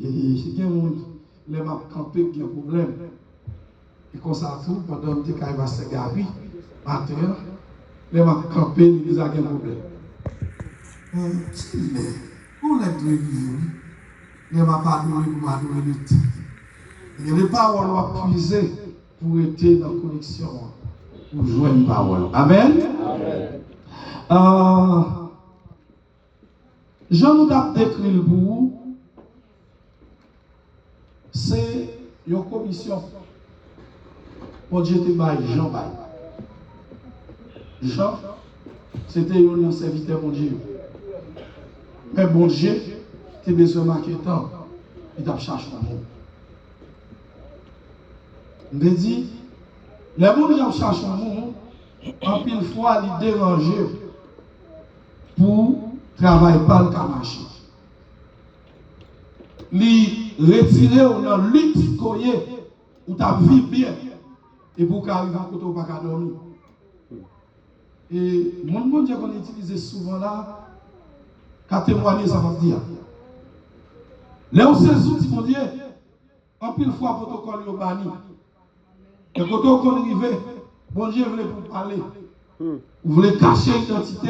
il y a des gens qui ont campé qui ont un problème. Et comme ça, tout, pendant que tu va se garer, matin, les gens qui ont campé, ils ont un problème. Pour les deux vivre, les gens pas doué pour m'adorer le temps. Il y a des paroles à puiser pour être dans la connexion, pour jouer une parole. Amen. Jean nous a décrit le bout, c'est une commission. Pour Dieu te baille, Jean baille. Jean, c'était un serviteur, mon Dieu. Mais bon Dieu, tu as besoin de marquer temps, il t'a cherché un monde. On dit, les gens qui cherchent un monde, en pile fois, ils dérangent pour travailler par le camaché. Ils retirent dans le luxe coyer où tu as vécu bien et pour qu'arriver à côté où tu n'as pas dormir. Et mon Dieu qu'on utilise souvent là, qu'à témoigner, ça va dire. Là où ces outils, mon Dieu, en pile fois, protocole est banni. Et quand on arrive, bon Dieu voulait pour parler. Vous voulez cacher l'identité.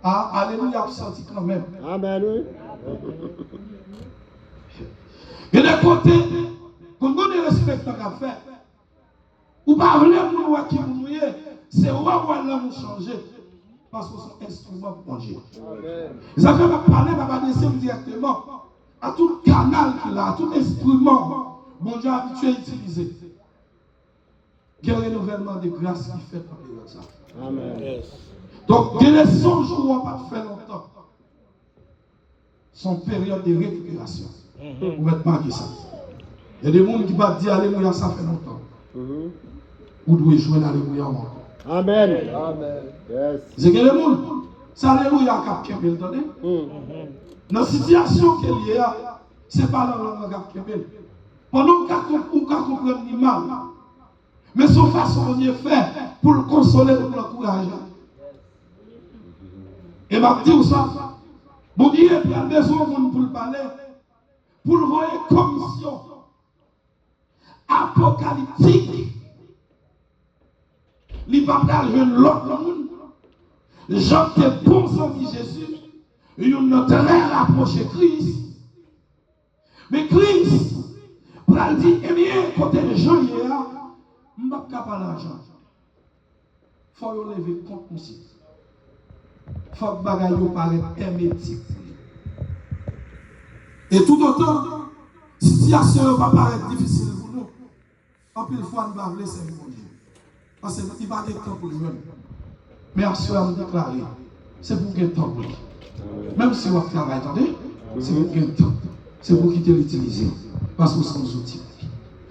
Ah, alléluia, vous senti quand même. Amen, oui. Et de côté, quand on respecte ce qu'on fait, ou pas voulez nous qui vous mouillez, c'est où là vous changer. Parce que c'est un instrument pour manger. Ça fait parler, va descendre directement à tout canal qu'il a, à tout instrument, mon Dieu habitué à utiliser. Il y a un renouvellement de grâce qui fait par ça. Amen. Donc, il y a des songes où on ne va pas faire longtemps. Son période de récupération. Vous mettez pas ça. Il y a des gens qui vont dire Alléluia, ça fait longtemps. Vous devez jouer l'Alléluia encore. Amen. Amen. Yes. C'est que les gens, c'est Alléluia qui a bien entendu. Dans la situation qu'il y a, ce n'est pas la langue qui a bien. Pendant qu'on comprend ni mal. Mais son façon de faire pour le consoler, pour l'encourager. Et m'a dit ça. Bon Dieu, il y a besoin pour le parler, pour le voir commission apocalyptique. Il ne va pas jouer l'autre monde. Jean est bon ami Jésus. Il a très rapproché Christ. Mais Christ, pour lui dire, eh bien, côté de Jean, il y a, je ne vais pas parler d'argent. Il faut lever compte aussi. Il faut que les choses paraissent hermétiques. Et tout autant, la situation va paraître difficile pour nous. En plus, fois, nous allons laisser mon Dieu. Parce qu'il va y avoir temps pour lui. Mais à ce moment, déclarer, c'est pour qu'il temps pour lui. Même si on travaille, attendez, c'est pour qu'il temps. C'est pour quitter l'utiliser. Parce que c'est des outils.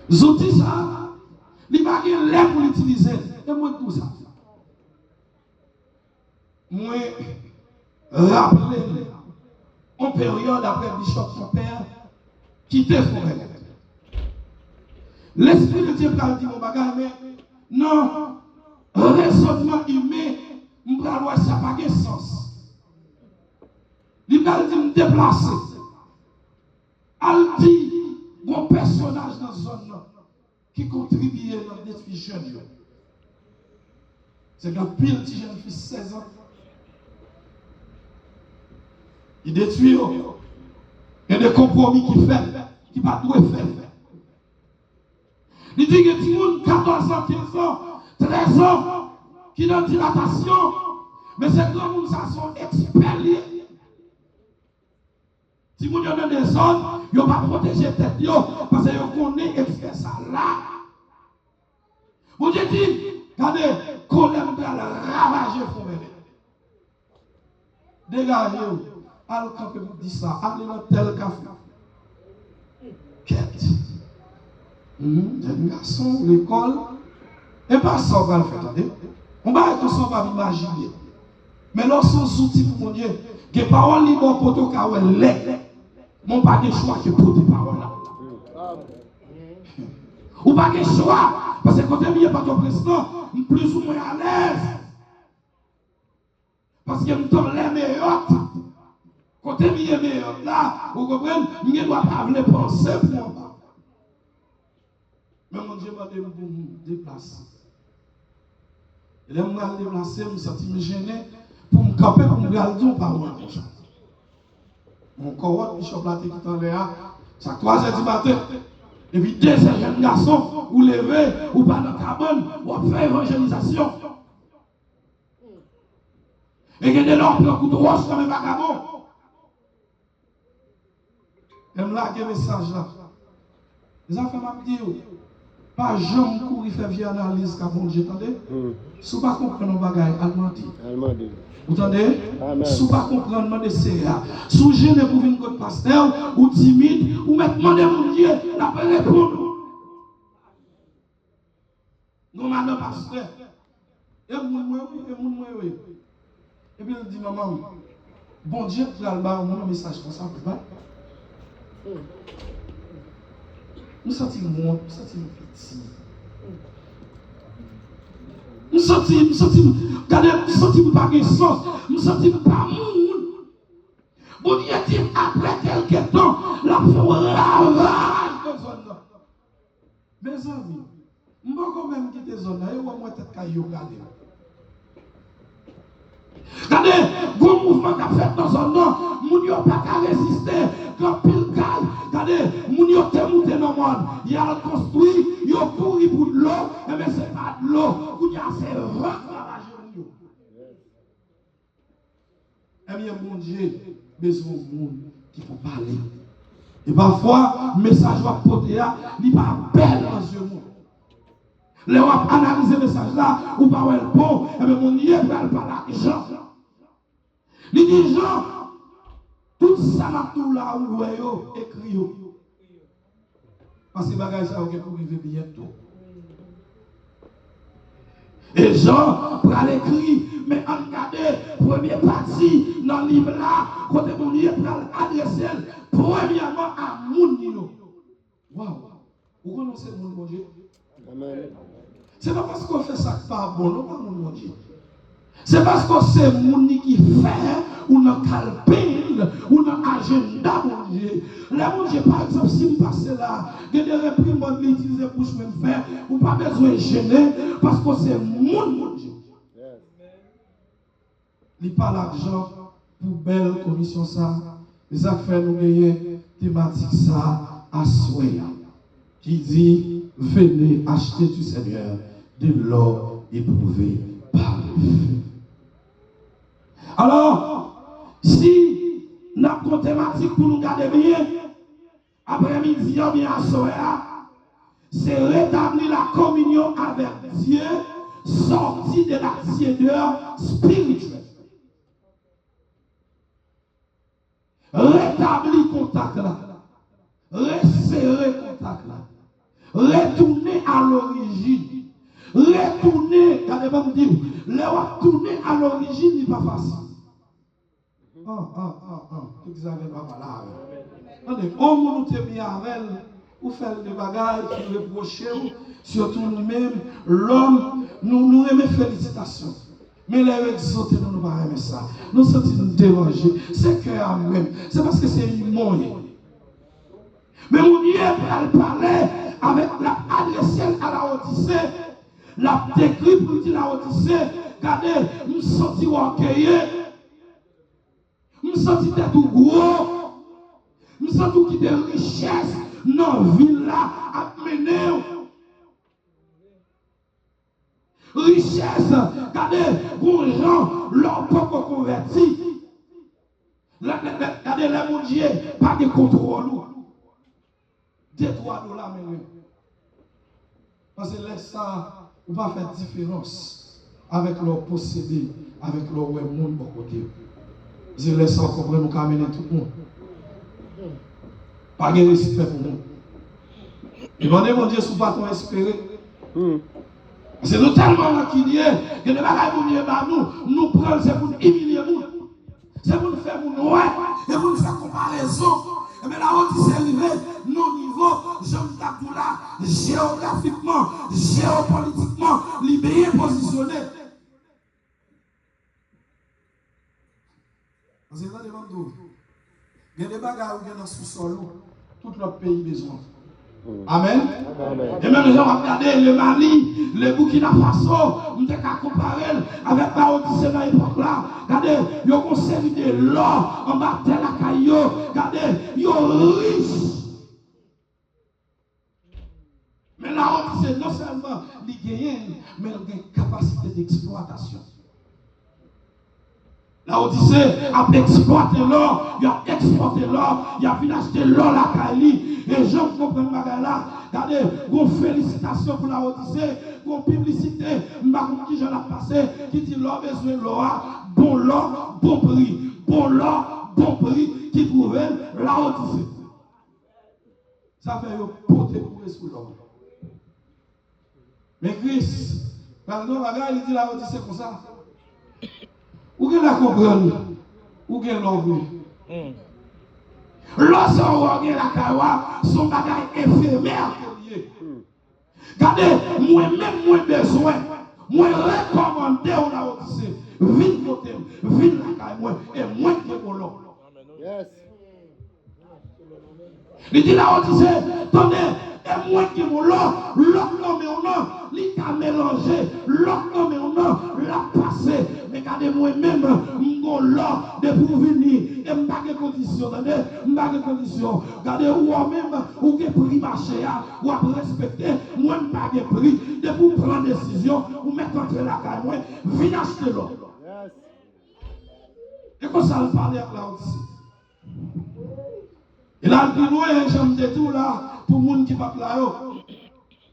Les outils, ça, il va y avoir l'air pour l'utiliser. Et moi, tout ça. Moi, rappelez en période après Bishop son père, quitter forêt. L'Esprit de Dieu parle dit mon bagage, mais non, raisonnement humain, je ne ça pas de sens. Il parle dit me déplacer. Elle dit, mon personnage dans la zone qui contribue à la destruction. C'est qu'un pile petit jeune fils 16 ans. Il détruit. Il y a des compromis qu'il fait, qui ne va pas tout faire. Il dit que tout le monde, 14 ans, 15 ans, 13 ans, qui ont dilatation, mais ces grands monde, ça sont experts. Si vous avez des zones, ils ne vont pas protéger tête, parce qu'ils connaissent expert ça là. Vous avez dit, regardez, qu'on aime bien ravager le forêt. Dégagez-vous. Alors quand vous dites ça, allez dans tel café. Quête. Jeune garçon, l'école. Et pas ça, on va le faire, attendez. On va être ça, on va imaginer. Mais lorsqu'on outils pour mon Dieu, que parole libre pour tout cas, elle l'est. Mon pas de choix que pour des paroles là. Ou pas de choix, parce que quand tu es pas ton président, plus ou moins à l'aise. Parce que nous sommes les meilleurs. Côté mieux meilleur là, vous comprenez, je ne dois pas venir penser pour moi. Mais mon Dieu m'a dit pour me déplacer. Et là, je me déplacer, je me sens gêné pour me camper, pour me garder par moi. Mon corps, Bishop Laté qui est en l'air, c'est à 3h du matin. Et puis, 2 jeunes garçons, vous levez, ou pas dans la cabane, ou fait évangélisation. Et il y a des gens qui ont un coup de roche comme un vagabond. Et je me un message là. Les enfants m'ont dit, pas jamais courir faire vieille analyse quand vous entendez? Si vous ne comprenez pas nos bagages, allemand dit. Vous entendez? Si vous ne comprenez pas de CA, si vous gênez pour venir contre pasteur, ou timide, ou même demander mon Dieu, n'a pas répondre. Nous, madame pasteur, et oui. Et puis il dit, maman, bon Dieu, tu as le message comme ça, pas? Nous sentons moi, nous sentons petit. Nous sentons, regardez, nous sentons pas de sens, nous sentons pas monde. Bon Dieu dit, après quelques temps, la forage de zone là. Mes amis, je ne peux quand même quitter zone là, et moi, moi, tête caillou, regardez. Regardez, bon mouvement qu'a fait dans zone là, moun yo pas qu'à résister, quand pile caille. Regardez, moun yo te monté dans le monde, il a construit, il a couru pour de l'eau, mais ce n'est pas de l'eau, il y a c'est ravagé moun yo. Eh bien, mon Dieu, besoin de monde qui peut parler. Et parfois, le message va porter là, il n'est pas belle dans ce monde. Les gens analyser le message là, ou pas le bon, et bien mon Dieu va parler l'argent. Il dit, Jean, tout ça m'a tout là, où écrit. Parce que les bagages ça, pour arriver bientôt. Et Jean, pour l'écrit, mais en regarder, première partie dans le livre là, côté mon Dieu, pour adresser, premièrement à mon Dieu. Waouh! Vous connaissez mon Dieu? Amen. C'est pas parce qu'on fait ça pas bon, non, pas mon Dieu. C'est parce que c'est mon qui fait, ou dans calpine, ou dans agenda, mon Dieu. Là, mon Dieu, par exemple, si je passe là, il y a des réprimandes qui utilisent pour me faire, ou pas besoin de gêner, parce que c'est mon Dieu. Il n'y a pas l'argent pour belle commission ça. Les affaires nous gagner thématique ça à souhait. Qui dit, venez acheter du Seigneur de l'or éprouvé par le feu. Alors, si nous avons une thématique pour nous garder bien, après-midi, bien à soir, c'est rétablir la communion avec Dieu, sortir de la tiédeur spirituelle. Rétablir contact là, resserrer contact là, retourner à l'origine, retourner, regardez-moi me dire, retourner à l'origine n'est pas facile. Vous avez pas là. Attendez, au moment où vous êtes mis avec elle, vous faites des bagages qui reprochent, surtout nous-mêmes, l'homme, nous aimons félicitations. Mais les exautés, nous ne pas aimer ça. Nous sommes nous déranger. C'est cœur même. C'est parce que c'est une moyen. Mais mon Dieu, elle parlait avec la adressée à la Odyssée. La décrit pour dire la Odyssée. Regardez, nous sommes orgueilleux. Nous sommes tout gros. Nous sommes qui des richesses. Nos villes là, à mener. Richesse, regardez, pour les gens, leur pas converti. Regardez, les mon Dieu, pas de contrôle. $2-3 même. Parce que laisse ça, on va faire différence avec leur possédé, avec leur monde de côté. Je laisse ça comprendre, nous caminer tout le monde. Pas de respect pour nous. Demandez mon Dieu, si vous ne pouvez pas espérer. C'est nous tellement maquillés que les bagages nous prenons, c'est pour nous humilier nous. C'est pour nous faire nous noyer, et pour nous faire comparaison. Et bien là, on dit c'est arrivé, nos niveaux, Jean Taboula, géographiquement, géopolitiquement, libéré, positionné. Parce que là, demande d'où? Il y a des bagages qui sont dans le sous-sol, tout notre pays besoin. Amen. Et même les gens vont regarder le Mali, le Burkina Faso, nous devons comparer avec la Odyssée dans l'époque là. Regardez, ils ont une série de l'or en bas de la caillou. Regardez, ils sont riches. Mais la Odyssée, non seulement ils gagnent, mais ils ont une capacité d'exploitation. La Odyssée a exploité l'or, il a exporté l'or, il a vu acheter l'or à la Kali. Et les gens comprennent là. Regardez, vos félicitations pour la Odyssée, vos publicité, qui j'en ai passé, qui dit l'or besoin l'or, bon prix, bon prix, qui trouve la Odyssée. Ça fait porter pour sous l'or. Mais Christ, pardon, il dit la Odyssée comme ça. Où est la comprendre? Où est l'homme? Lorsqu'on regarde la cawa, son bagage éphémère. Regardez, moi-même, moi besoin, moi recommander on la Odyssée. Vite côté, vite la caille, moi, et moi qui est bon. Yes. Il dit la Odyssée, attendez, et moi qui est bon, l'autre nom et on a, il a mélangé, l'autre nom et on a, l'a passé. Regardez moi-même, mon là, de pour venir, et je n'ai pas de conditions, je n'ai pas de conditions. Regardez, ou-même, ou que prix marché, ou à respecter, moi, je n'ai pas de prix, de pour prendre décision, ou mettre entre la caille, moi, viens acheter l'eau. Et quand ça le parle avec la Odyssée. Et là, le plus loin, j'aime de tout là, pour les gens qui ne parlent pas là.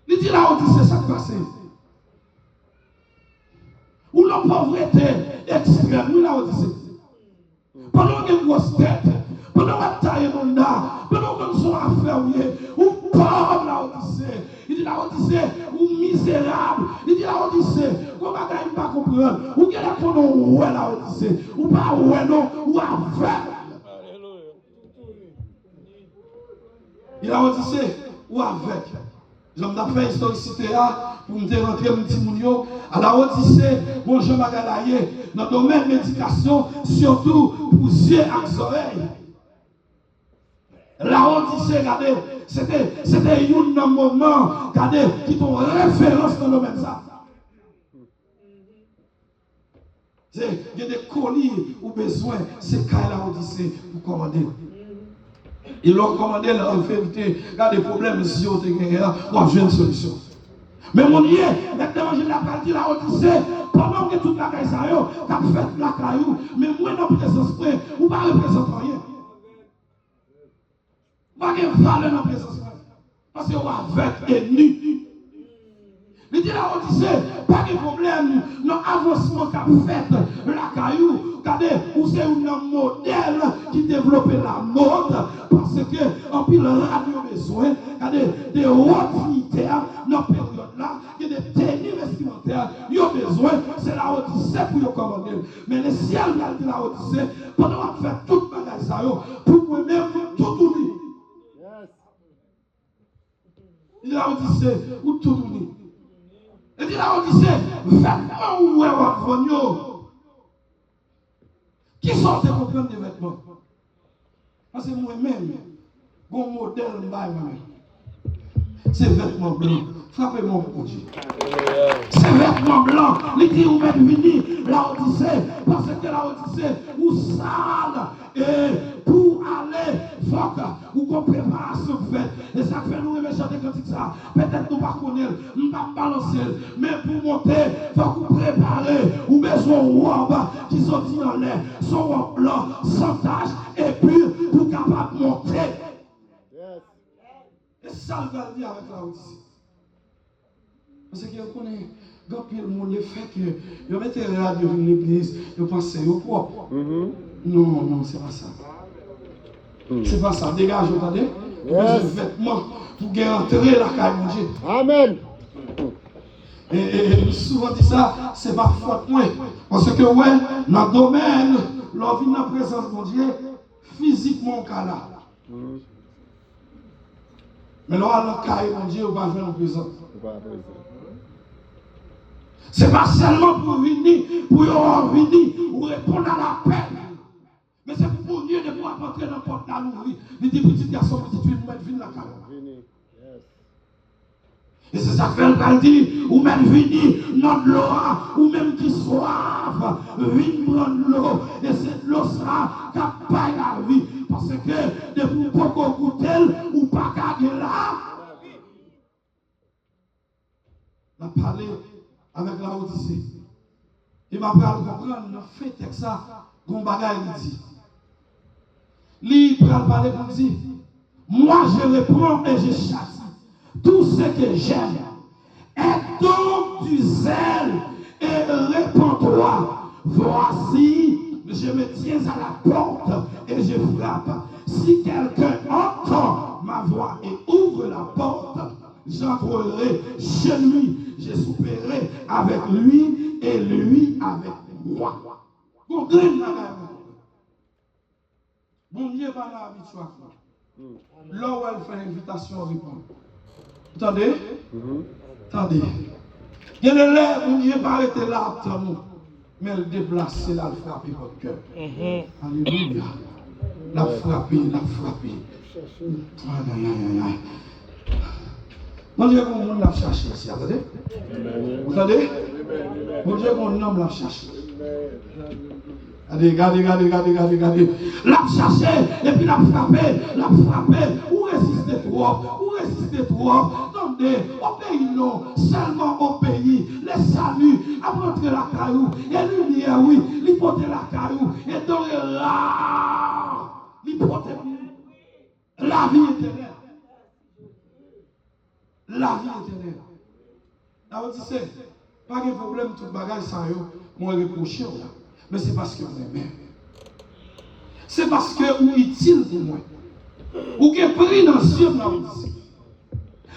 Il dit la Odyssée, ça passe. Ou la pauvreté extrême, ou la Odyssée. Pendant qu'il y a une grosse tête, pendant qu'on taille mon âme, pendant qu'on soit affaire, ou pauvre la Odyssée. Il dit la Odyssée, ou misérable. Il dit la Odyssée, ou pas pas comprendre. Ou qu'il y a la Odyssée, ou pas ouais non, ou avec. Il a Odyssée, ou avec. J'aime fait historicité pour me rentrer mon petit mounio. À la Odyssée, bon Jean Magalaye, dans le domaine de l'éducation, surtout pour yeux et oreilles. La Odyssée, regardez, c'était un moment, regardez, qui est une référence dans le domaine ça. Il y a des colis ou besoin, c'est quand la Odyssée pour commander. Ils l'ont commandé en vérité, il y a des problèmes si on a une solution. Mais mon Dieu, maintenant je l'ai parti la Odyssée, pendant que toute la caille ça y a fait la caillou, mais moi dans présence près, ou pas représenter rien. Pas de valeur dans présence près. Parce que on va avec ennemi. Il dit la Odyssée, pas de problème, non avancement qu'a fait la caillou, regardez, où c'est un modèle qui développe la mode, parce que en pile radio besoin, regardez, des hautes militaires dans la période là, qui des tenues vestimentaires, ils ont besoin, c'est la Odyssée pour y commander. Mais le ciel va dire la Odyssée, pendant qu'on fait tout le bagage ça, pour moi-même, tout unir. Il dit la Odyssée, ou tout unir. Il dit la Odyssée, vêtements ou vêtements. Qui sont des comprendre des vêtements? Parce que moi-même, mon modèle, c'est vêtements blancs. Frappez-moi pour Dieu. C'est vêtements blancs. Il dit, vous êtes venus la Odyssée, parce que la Odyssée, vous sale. Et pour aller, il faut que vous préparation faite. Et ça fait nous chanter comme ça. Peut-être nous ne pas connaître, nous ne pas balancer. Mais pour monter, il faut que vous préparez. Vous besoin de robe qui sont dit en l'air, sont robe blanc, sans tache, et puis pour capable de monter. Et ça, il va dire avec la Odyssée. Parce que vous connaissez, quand le monde le fait que vous mettez la radio dans l'église, vous pensez au propre. Non, c'est pas ça. C'est pas ça. Dégage, vous entendez? Yes. Vêtements pour entrer la caille manger. Amen. Et souvent dit ça, c'est pas faute moi. Parce que ouais, dans le domaine, l'on vit dans la présence de Dieu, physiquement on est là. Mais l'on a la caille de Dieu, on va venir en présence. C'est pas seulement pour venir, pour venir, ou répondre à la paix. Mais c'est pour Dieu, de pouvoir entrer dans la porte là, l'ouvrir. Il dit, petit garçon, petite fille, viens la caméra. Et c'est ça que fait dit, ou même venir notre l'eau, ou même qui soif, viens prendre l'eau, et cette l'eau sera capable la vie. Parce que de vous pas goûter, ou pas garder là. On a parlé avec la Odyssée. Il m'a pris à comprendre, on a fait ça, qu'on bagaille il dit. Lui, il prend parler pour dire, moi je reprends et je chasse tout ce que j'aime. Aie donc du zèle et réponds-toi. Voici, je me tiens à la porte et je frappe. Si quelqu'un entend ma voix et ouvre la porte, j'entrerai chez lui, je souperai avec lui et lui avec moi. Bon Dieu va la habituation. Là où elle fait invitation, répond. Attendez? Attendez. Il y a des lèvres, on n'y est pas arrêté là, mais elle déplace, là, elle frappe votre cœur. Alléluia. La frapper, la frapper. Aïe, aïe, aïe, aïe. Mon Dieu, qu'on l'a cherché ici, attendez? Vous entendez? Mon Dieu, qu'on homme l'a cherché. Regardez. L'a cherché, et puis l'a frappé. Ou résister trop. Attendez, obéis non, seulement obéis. Les saluts, apporter la caillou, et lumière, oui, lui porter la caillou, et donner là, lui porter la vie éternelle. La vie éternelle. La Odyssée, pas de problème, tout bagage, ça, moi, reprocher, là. Mais c'est parce que vous aimez. C'est parce que vous utile pour moi. Vous avez pris dans ce la Odyssée.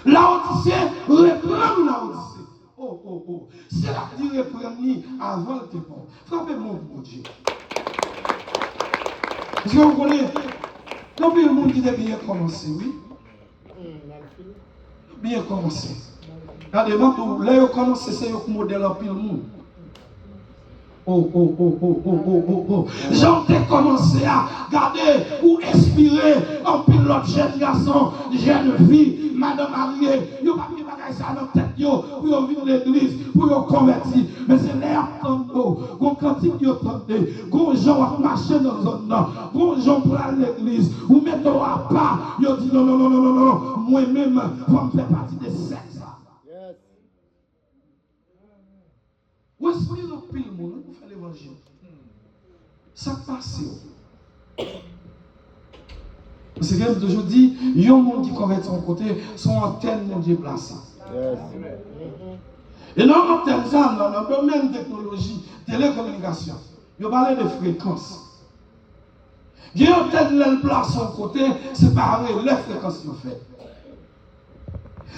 La Odyssée, reprendre la Odyssée. Oh. C'est la qui reprendre avant le temps. Frappez-moi pour Dieu. Est-ce que vous connaissez? Combien de monde qui a bien commencé, oui? Bien commencé. Regardez-moi, là, vous commencez, c'est un modèle en pile monde. J'en ai commencé à garder ou inspirer en pilote jeune garçon, jeune fille, madame mariée. Yo pas mis bagay ça dans tête yo pour venir l'église, pour yo convertir. Mais c'est l'air tango, gon cantique yo tendé, gon gens à marcher dans zone là, gon gens pour l'église, ou mettre à part, yo dit non, moi-même pour me faire partie de sexe. Où est-ce que nous pile le monde pour faire l'évangile? Ça passe. Parce que aujourd'hui, il y a un monde qui convertit son côté, son antenne mon Dieu placée. Et dans l'antenne, dans le domaine de technologie, télécommunication, il parle de fréquences. Il y a une antenne qui place son côté, c'est pareil, les fréquences qu'il fait.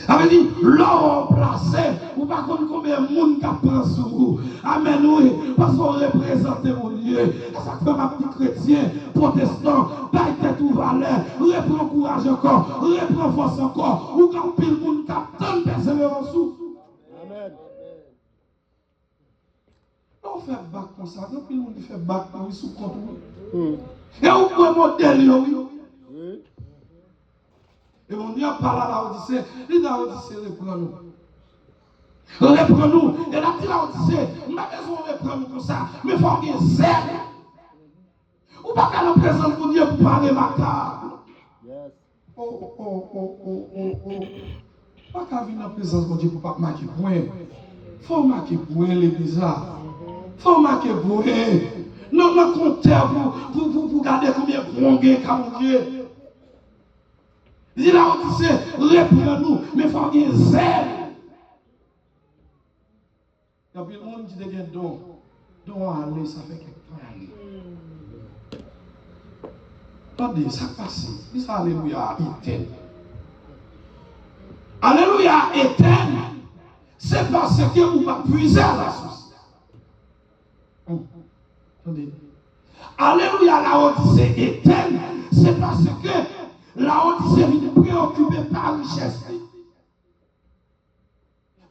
Ça veut dire, l'or placé, ou pas combien de monde qui prend sur vous. Amen, oui, parce qu'on représente mon Dieu. Ça fait ma petite chrétien, protestant, pas tête ou valeur, reprend courage encore, reprend force encore, ou quand pile le monde qui donne persévérance. Amen. On fait bac comme ça, quand pile le monde qui fait bac, oui, sous compte. Et on peut modèle, oui. Et mon Dieu parle à la Odyssée. Il dit à la Odyssée, reprends-nous. Reprends-nous. Et là, il dit à la Odyssée, ma maison reprend-nous comme ça. Mais il faut qu'il y ait zèle. Ou pas qu'à la présence de Dieu pour parler ma carte. Pas qu'à venir dans la présence de Dieu pour pas marquer point. Il faut marquer point, l'église là. Il faut marquer point. Non, non, comptez pour garder combien de points il y a mon Dieu. Il dit la Odyssée, reprends-nous, mais il faut qu'il y ait zèle. Il y a plus de monde qui dit don. Don à aller, ça fait quelque temps. Attendez, ça passe. Il dit Alléluia, éternel. Alléluia, éternel. C'est parce que vous va puiser à la source. Attendez. Alléluia, la Odyssée éternelle. C'est parce que la Odyssée est préoccupée par la richesse,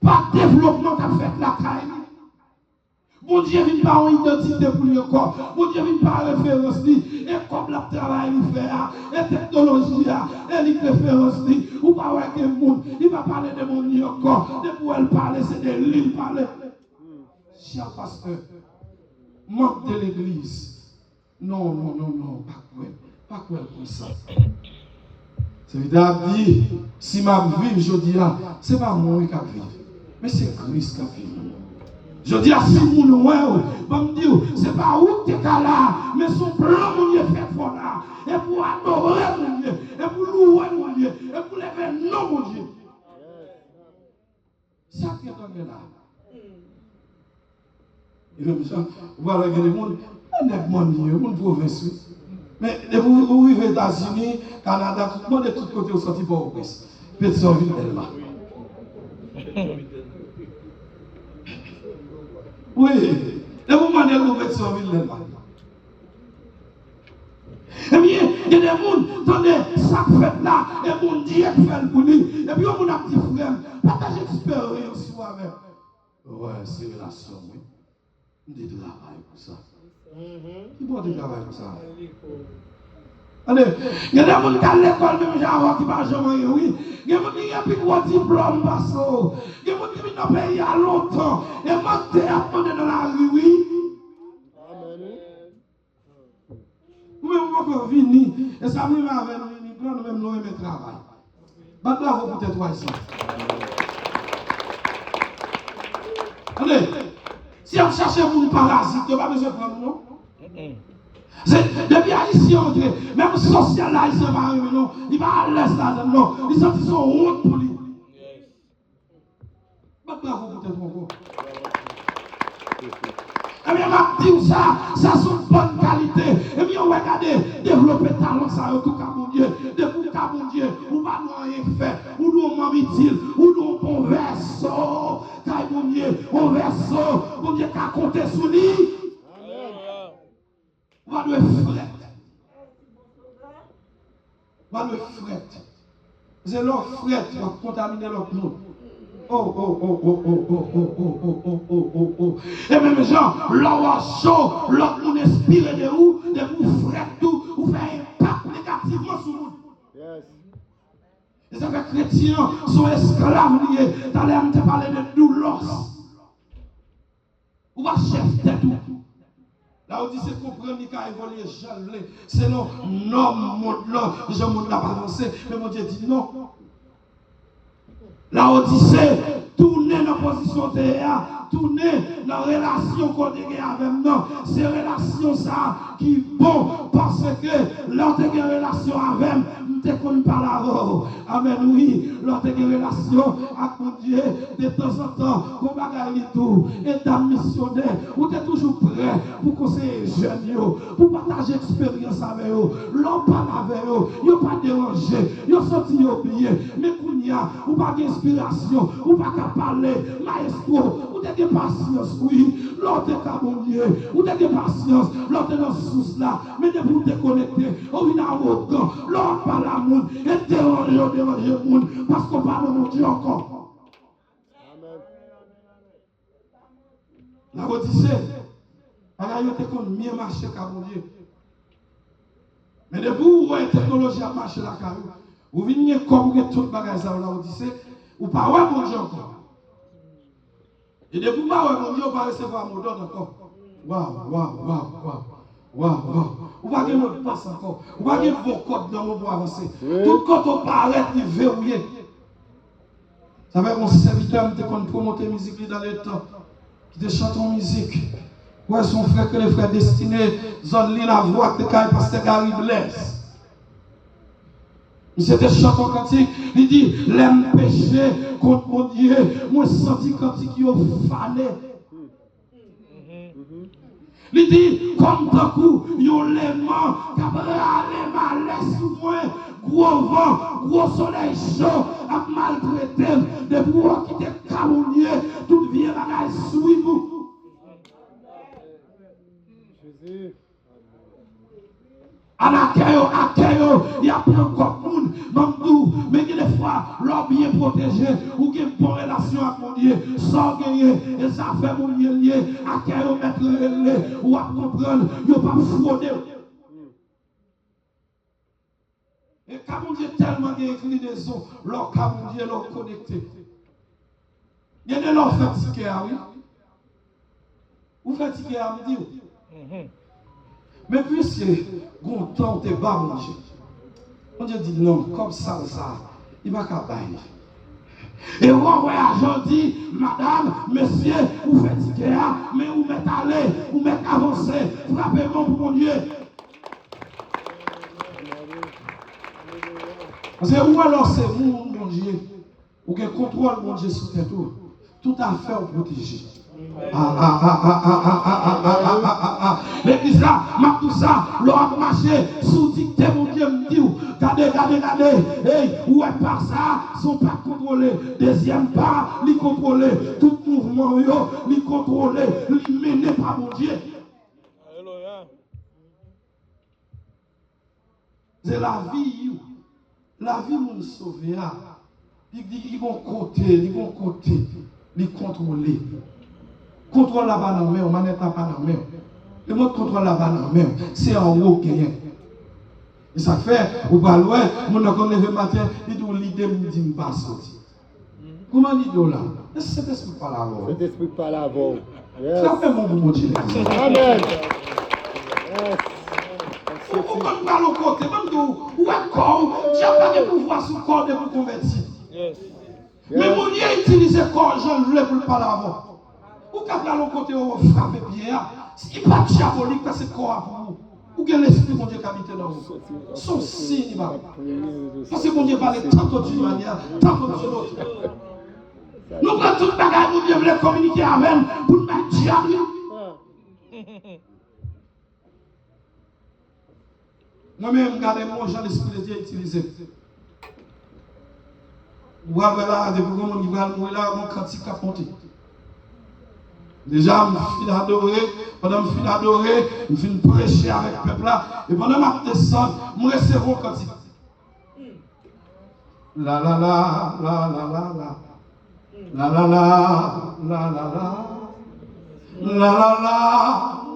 par le développement qu'a fait la caille. Mon Dieu vient par une identité pour lui encore. Mon Dieu vient par référence lui. Et comme le travail il fait, et technologie, et il référence lui. Ou pas ouais que monde, il va parler de mon Dieu encore. De pour elle parler, c'est de lui parler. Cher pasteur, manque de l'église. Non, pas quoi comme ça. C'est dit, si ma vie, je dis, c'est pas moi qui vis, mais c'est Christ qui vit. Je dis à si mon ouais, me dire, c'est pas où tu es là, mais son plan, mon Dieu, fait pour là. Et pour adorer mon Dieu, et pour louer mon Dieu, et pour lever non mon Dieu. Ça qui est là. Et même ça, voilà, il y a des gens, on est bon, on est province. Mais vous vivez aux États-Unis, Canada, tout le monde de tous côtés au sorti pour vous. Pétionville est là. Oui, et vous m'avez dit Pétionville est là. Eh bien, il y a des gens qui ont ça fait là, et mon Dieu fait pour lui. Et puis, on a petit frère, partage expérience soi-même. Ouais, c'est relation, oui. On dit travail pour ça. Qui doit travailler pour ça? Allez, il y a des gens qui ont l'école, même genre, qui ne vont jamais, oui. Il y a des gens qui ont un diplôme, parce il y a des gens qui viennent dans le pays il y a longtemps, et monter à prendre dans la rue, oui. Vous même encore venir, et ça me va avec nous, nous même nous aimons le travail. Bravo pour tes trois ici. Allez, si on cherche un parasite, il n'y a pas besoin de prendre, non? C'est depuis haïtien entrer, même social là, il ne va arriver, non. Il va à l'aise là-dedans, non. Il sent qu'ils sont honte pour lui. Bravo pour tes trois encore. Eh bien, ma dit ça c'est une bonne qualité. Eh bien, on va regarder, développer talent, ça, en tout cas, mon Dieu. Depuis cas, mon Dieu, on va nous rien faire. Ou nous, on utile, ou nous, on verso. Car, mon Dieu, on verso. Mon Dieu, qu'à compter sur lui. On va nous fret. On va nous fret. C'est leur fret qui va contaminer l'autre monde. Et même gens, l'eau chaud, l'autre monde inspire de où, de vous fret tout, vous fait impact négativement sur nous. Et ça fait chrétiens sont esclaves liés. T'as l'air de parler de douleur. Ou va chef de tout. Là on dit c'est comprendre qu'il a évolué jamais. C'est non, monde là, je ne pas avancé, mais mon Dieu dit non. La Odyssée, tourner dans la position de tourner dans la relation qu'on a avec nous. C'est relation ça qui est bon parce que l'autre relation avec nous, nous ne pas la Amen, oui, l'autre relation avec mon Dieu, de temps en temps, qu'on va gagner tout, et ta missionnaire, ou tu es toujours prêt pour conseiller les jeunes, pour partager l'expérience avec eux, l'on parle avec eux, ils ne pas déranger, ils sont sortis oubliés, mais qu'on y a, ou pas d'inspiration, ou pas qu'à parler, maestro, ou t'es de patience, oui, l'autre est à mon Dieu, ou t'es de patience, l'autre est dans ce sous là, mais de vous déconnecter, on vient à votre camp, l'autre parle à monde, et déranger le monde, parce qu'on parle de mon Dieu encore. Amen. La Odyssée, elle a été qu'on mieux marché qu'à mon Dieu. Mais de vous, la technologie a marché la carrière. Vous venez comme tout le bagage ça, la Odyssée, ou pas ouais mon Dieu encore. Et de vous, mon Dieu, on va recevoir mon don encore. Waouh. Ou pas que mon passe encore. Ou pas que vos codes dans mon pour avancer. Tout quand on paraît, il verrouillé. Ça fait mon serviteur qui a promoté la musique dans le temps. Qui te chante en musique. Ouais, son frère que les frères destinés, zone la voix de Pasteur Gary Blaise. Il s'était chanté en cantique, il dit, l'aime péché contre mon Dieu, moi senti cantique qui est fané. Il dit, comme d'un coup, il y a l'aimant, qui a râlé malaise sous moi, gros vent, gros soleil chaud, a maltraité, des bois qui étaient calomniés, toute vie bagaille sous vous. Jésus. En accueil, il y a plein de monde, mais il y a des fois fois, l'homme bien protégé, ou qui a une bonne relation avec mon Dieu, sans gagner, et ça fait mon Dieu lié, à qui on mettre le ou à comprendre, il n'y a pas frauder. Et quand mon Dieu tellement d'inclinaison, leur quand mon Dieu leur connecté. Il y a de leur fatigué, oui. Vous fatiguez à me dire. Mais puisque vous tentez bas, mon Dieu. Mon Dieu dit non, comme ça, il va qu'à bailler. Et vous voyagez, dit, madame, monsieur, vous fatiguez, mais vous mettez aller, vous mettez avancer, frappez-moi pour mon Dieu. Parce que ou alors c'est vous, mon Dieu, ou qui contrôle mon Dieu sous tête tout à fait protégé. L'église là, m'a tout ça, l'homme marché, sous dicté mon Dieu me dit, regardez, hey, où est par ça, sont pas contrôlés. Deuxième part, les contrôler, tout mouvement, les contrôler, les mener par mon Dieu. C'est la vie nous sauve. Ils vont côté, ils contrôler. Contrôle la banane, on manette la banane. Le mot contrôle la banane, c'est en haut qui est. Et ça fait, au bas loin, mon encore levé matin, il dit l'idée me dit pas sorti. Comment dit là? Cet esprit pas là. Cet esprit pas là. Ça fait mon Dieu. Amen. Vous parlez au côté, même d'où, où est corps, tu n'as pas de pouvoir sur le corps de vous convertir. Mais mon Dieu utilise le corps, je ne veux pas l'avoir. Ou quand vous allez au côté, vous frappez bien. Il n'est pas diabolique, parce que c'est corps pour vous. Ou que l'esprit, mon Dieu, qui habite dans vous. Son signe, parce que mon Dieu parle tantôt d'une manière, tantôt d'une autre. Nous prenons tout le bagage, nous devons communiquer avec pour nous mettre diable. Moi-même, regardez mon Jean, l'esprit de Dieu utilisé. Vous voyez là, depuis que mon niveau est là, mon cantique a monté. Déjà, je suis adoré. Pendant que je suis adoré, je suis prêcher avec le peuple là. Et pendant que je descends, je recevrai mon cantique. La la la, la la la la. La la la, la la la. La la la,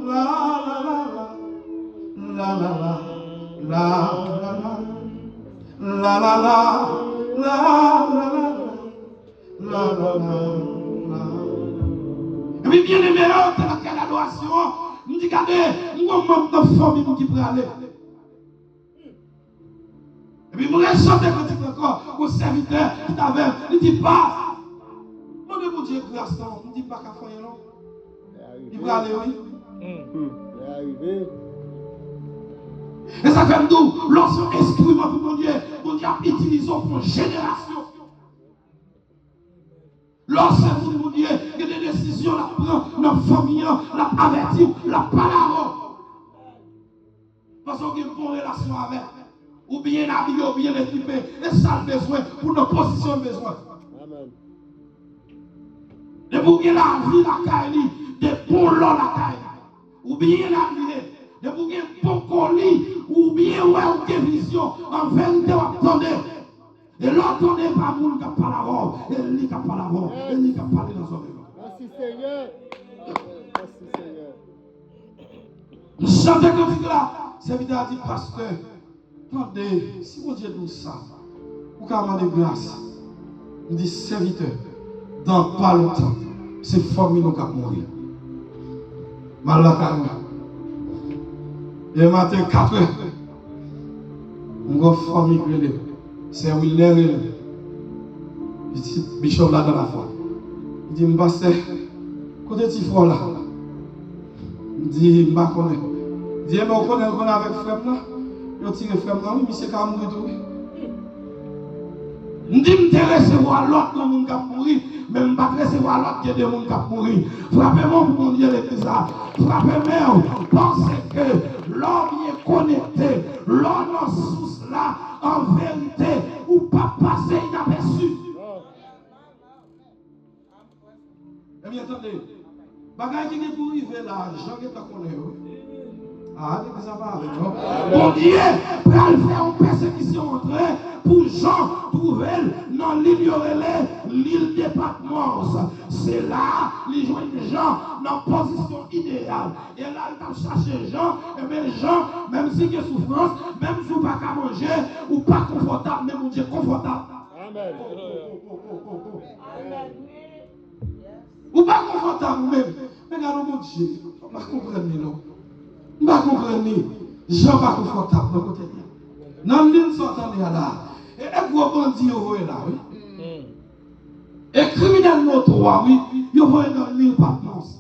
la la la. La la la. La la la, la la la, la la la. Et puis bien aimé, dans laquelle adoration, nous dit regardez, nous avons une famille qui peut aller. Et puis nous chantons quand encore au serviteur qui t'avait, il dit pas, mon Dieu grâce, il dit pas qu'à faire non. Il peut aller oui. Il est arrivé. Et ça fait nous, lorsqu'on instrument pour mon Dieu utilisons pour génération. Lorsque mon Dieu, il y a des décisions, la prend, la famille, la avertit, la parole. Parce qu'on a une bonne relation avec. Ou bien habillé, ou bien équipé. Et ça le besoin pour nos positions de besoin. Amen. Et pour bien la vie, la caille, des bons lots, la caille. Ou bien habillé. De vous gagner un bon colis, ou bien ouais, ou bien vision, en vérité, vous attendez. Et l'entendez pas, vous qui pas la robe, et lui qui pas la robe, et lui qui parle dans son rêve. Merci Seigneur. Merci Seigneur. Chantez comme dit là, serviteur a dit, pasteur, attendez, si mon Dieu nous ça, vous pouvez demander grâce. Il dit, serviteur, dans pas longtemps, c'est famille nous qui mourir. Malaka. Et le matin, 4 heures, mon famille grêlée, c'est Willer, il dit, Bishop là dans la foi. Il dit, M'bassé, côté petit frère là. Il dit, M'ba connaît. Il dit, on connaît avec frère là. Il a tiré frère là, oui, mais c'est quand même tout. Il dit, m'intéresse recevoir l'autre comme mon cap mourir, mais m'ba recevoir l'autre qui est de mon cap mourir. Frappez-moi pour mon Dieu l'église là. Frappez-moi, pensez que l'homme est connecté, l'homme en source là, en vérité, ou pas passer inaperçu. Eh bien, attendez, bagage qui est pour arriver là, j'en ai pas connu. Ah, l'église ça va avec nous. Mon Dieu, pour faire une persécution entre eux, pour Jean trouver dans l'île Yorele, l'île de Patmos. C'est là, les gens dans position idéale. Et là, il a cherché Jean, et bien Jean, même si il y a souffrance, même si vous n'avez pas manger, ou pas confortable, mais mon Dieu confortable. Amen. Ou pas confortable même. Mais regardez mon Dieu, on ne comprend pas, non. On ne comprend pas. Jean pas confortable dans côté. Dans l'île sortant là. Et un gros bandit est là, oui. Et criminel notoire, oui, il est dans l'île Patmos.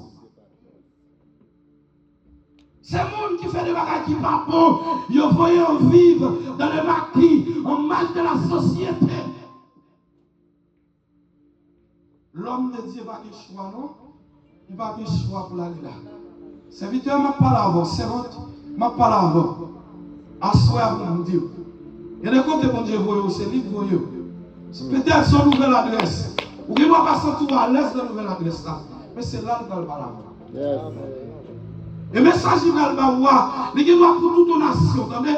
C'est le monde qui fait des bagages qui ne sont pas bons. Il faut vivre dans le maquis, en marge de la société. L'homme de Dieu n'a pas de choix, non? Il n'a pas de choix pour aller là. Serviteur m'a parlé avant, servante m'a parlé avant. Assoir pour me dire. Il y a des côtés que Dieu voyait, c'est lui qui voyait. Peut-être son nouvelle adresse. Ou bien moi pas sentir à l'aise de la nouvelle adresse là. Mais c'est là qu'il va parler avant. Le message il va le voir. Il doit pour toute une nation, attendez?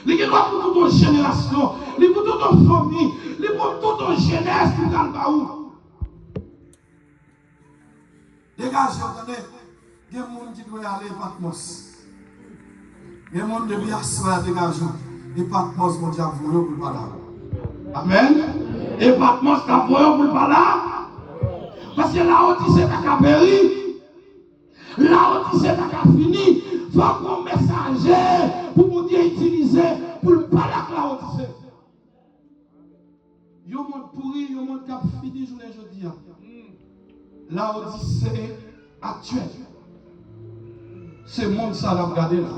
Il doit pour toute une génération. Il pour toute une famille. Il pour toute une jeunesse qui va le voir. Dégagez, attendez. Il y a des gens qui doivent aller à Patmos. Il y a des gens qui doivent aller dégager. Et Patmos, mon Dieu, vous voyez pour parler. Amen. Et Patmos, vous voyez pour parler. Parce que la Odyssée n'a pas péri. La Odyssée n'a pas fini. Il faut qu'on messager pour mon Dieu utiliser pour parler avec la Odyssée. Il y a un monde pourri, il y a un monde qui a fini journée aujourd'hui. La Odyssée actuelle. C'est le monde ça l'a regardé là.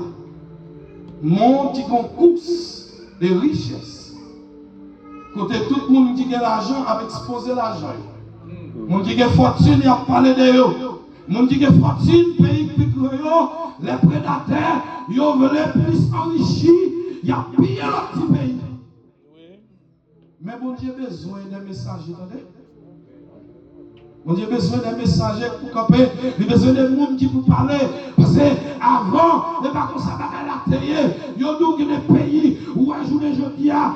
Monde qui concourse de richesses. Côté tout le monde qui a l'argent a exposé l'argent. Monde qui a fortune, il a parlé de eux. Monde qui a fortune, pays qui les prédateurs, ils veulent plus enrichir, il a pillé leur petit pays. Mais bon Dieu a besoin d'un message, attendez. On a besoin d'un messager pour camper, il a besoin de monde qui pour parler. Parce qu'avant, les pas comme ça, la télé, il y a des pays où un jour de jeudi, qui a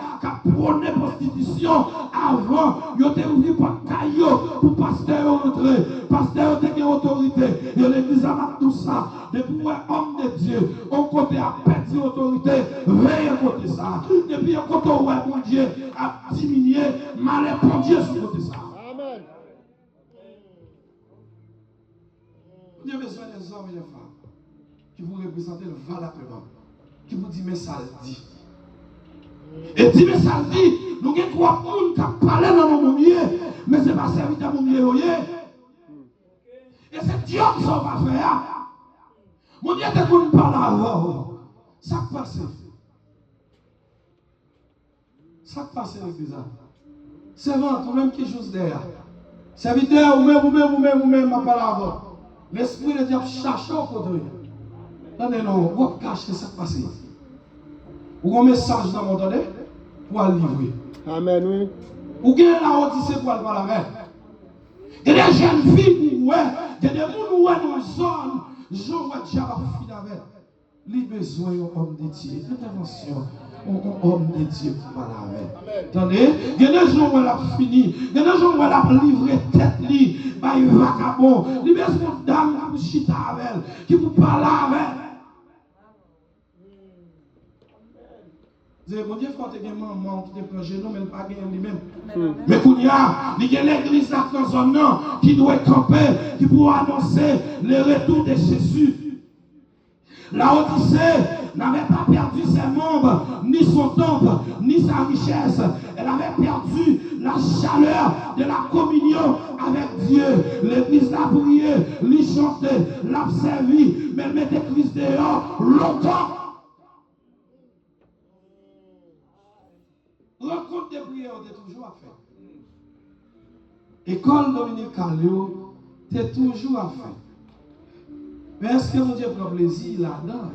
prôné la prostitution. Avant, il y a des ouvriers pour caillot, pour pasteur rentrer. Pasteur a une autorité. Et l'église a tout ça. Depuis un homme de Dieu, on côté à perdre l'autorité, veille à côté ça. Depuis un côté où mon Dieu a diminué, mal pour Dieu sur côté ça. Amen. Il y a besoin des hommes et des femmes qui vous représentent valablement, qui vous disent mais ça le dit. Et dit mais ça le dit, nous avons trois personnes qui parlent dans nos milieux, mais ce n'est pas serviteur dans mon milieu. Et c'est Dieu qui s'en va faire. Mon Dieu, dès qu'on parle avant, ça passe. Ça passe l'église. C'est vrai, toi-même qui chose derrière. Serviteur, vous-même, ma parole avant. L'esprit de Dieu cherche au côté. Non, vous cachez ça qui passe. Vous avez un message dans mon temps pour le livrer. Amen, oui. Vous avez la Odyssée pour le parler. Il y a des jeunes filles pour vous. Il y a des gens qui sont dans une zone. Jean va déjà finir avec. Il a besoin d'un homme de Dieu. Intervention. Un homme de Dieu pour parler avec. Attendez, il y a des gens où elle a fini. Il y a des gens où elle a livré tête li. Par un vagabond. Il y a besoin d'une dame qui vous chita avec elle. Qui vous parle avec. Mon Dieu, faut que tu aies maman qui te prend genou, mais pas gagner lui-même. Mais qu'il y a l'église dans la zone qui doit camper, qui pourra annoncer le retour de Jésus. La Odyssée n'avait pas perdu ses membres, ni son temple, ni sa richesse. Elle avait perdu la chaleur de la communion avec Dieu. L'église l'a prié, l'a chanté, l'a servi, mais elle mettait Christ dehors longtemps. Rencontre des prières, on est toujours à faire. École dominicale, c'est toujours à faire. Mais est-ce que mon Dieu prend plaisir là-dedans?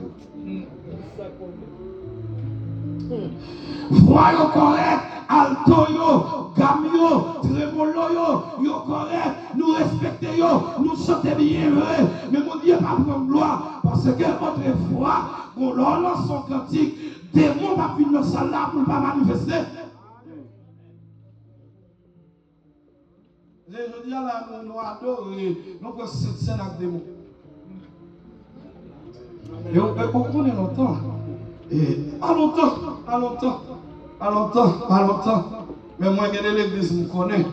Voyons correct, alto yo, gamme yo, tremolo yo correct, nous respectons, nous chantons bien vrai. Mais mon Dieu pas prendre gloire, parce que autrefois, on lance son cantique, démon va venir dans la salle là pour ne pas manifester. Je dis à la nous adorons, nous prenons cette scène avec des mots. Et on connaît longtemps. Et pas longtemps. Mais moi, je l'église, je me connais.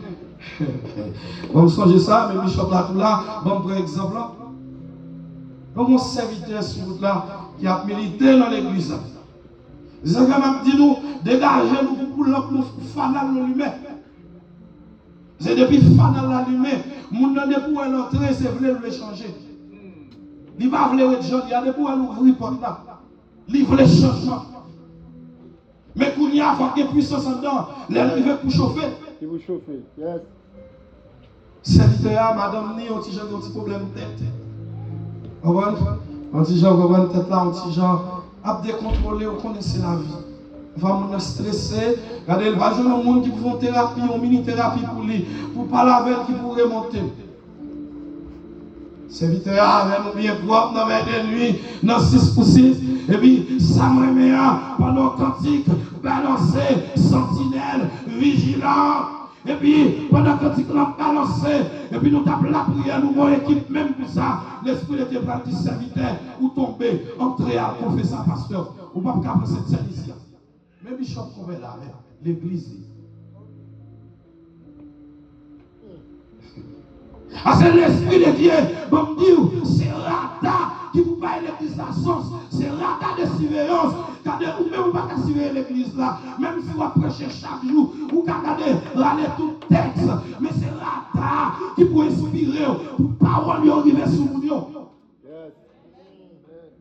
Bon, je songe ça, mais Bishop là, tout là, bon, par exemple, là. Donc, mon serviteur sur route là, qui a milité dans l'église. C'est ça m'a dit nous, dégagez-nous pour nous fanal l'humain. C'est depuis fanal l'humain, mon nom de pour l'entrée, c'est voulu le changer. Il va vouloir être jeune, il y a des pour l'ouvrir porte là. Il veut changement. Mais quand il y a une puissance en dedans, il veut pour chauffer. Il veut chauffer, yes. Serviteur, madame, ni un petit genre de problème de tête. Vous voyez? Un petit genre de tête là, un petit genre. À décontrôler, vous connaissez la vie. Va nous stresser. Regardez, il va jouer un monde qui font thérapie, une mini-thérapie pour lui, pour parler avec qui pour remonter. Serviteur, avec nous bien propre, dans les nuits, dans 6 pour 6. Et puis, ça me remet pendant cantique, balancé, sentinelle, vigilant. Et puis, pendant que tu as balancé, et puis nous tapons la prière, nous avons équipe même pour ça. L'esprit de Dieu va dire serviteur, ou tomber, entrer à confesser ça, pasteur. Ou pas capable cette scène ici. Mais Bishop, on est là, l'église. Ah, c'est l'esprit de Dieu, bon Dieu, c'est Rata qui vous paye l'église la sauce, c'est Rata de surveillance. Regardez, ou même pas qu'à surveiller l'église là, même si vous prêchez chaque jour, ou regardez, râler tout texte, mais c'est Rata qui peut inspirer, pour parole lui arriver sur nous.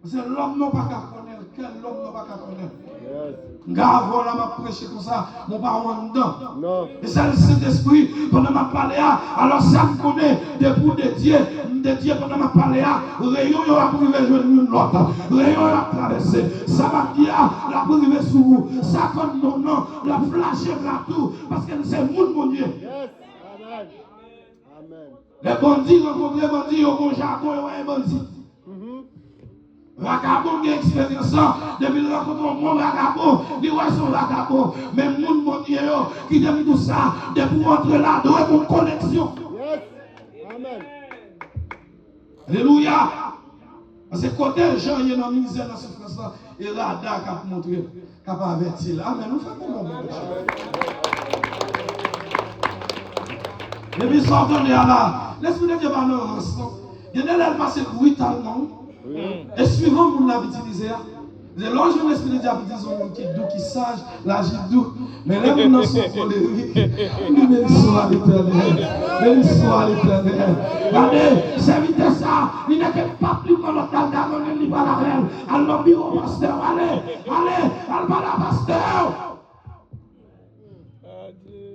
C'est l'homme non pas qu'à connaître, quel homme non pas qu'à connaître. Gavon là m'a prêché comme ça, mon parent dedans. Et c'est le Saint-Esprit, pendant ma parlé, alors ça me connaît, des bouts de Dieu pendant ma parlé, rayon il a privé jouer une l'autre, rayon il a traversé, ça va dire, la privé sous vous, ça comme non, la flash là tout, parce que c'est monde mon Dieu. Amen. Les bandits rencontrent les bandits, au bon jargon, et bandits. Vagabond qui a expérience, depuis le rencontre mon vagabond, il voit son vagabond, mais mon Dieu qui aime tout ça, depuis entrer là, doit être une connexion. Amen. Alléluia. Parce que côté Jean, il y a une misère dans ce France-là, et là, qui a montré, qui a averti. Amen. Nous faisons mon Dieu. Et puis, sortons de là. L'esprit de Dieu va nous rendre. Il y a des gens qui passent brutalement. Et suivant mon l'a utilisé, les loges de l'esprit de Dieu utilisent un monde qui est doux, qui sage, l'agit doux. Mais là, nous sommes colériques. Nous bénissons à l'éternel. Bénissons à l'éternel. Regardez, serviteur ça, il n'est pas plus que l'autre dans le livre à la reine. Allons bureau pasteur, allez, allons à la pasteur.